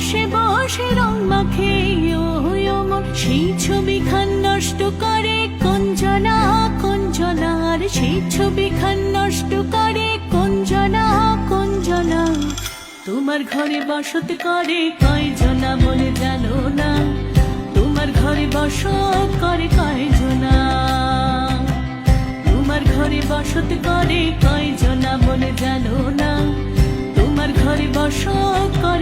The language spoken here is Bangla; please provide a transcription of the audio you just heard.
বসে বসে রং মাখে মন, সেই ছবিখান নষ্ট করে কঞ্জনা কঞ্জনা, আর সেই ছবিখান নষ্ট করে কঞ্জনা কঞ্জনা। তোমার ঘরে বসত করে কয়জনা বলে জানো না, তোমার ঘরে বসত করে কয়জনা, তোমার ঘরে বসত করে কয়জনা বলে জানো না, তোমার ঘরে বসত করে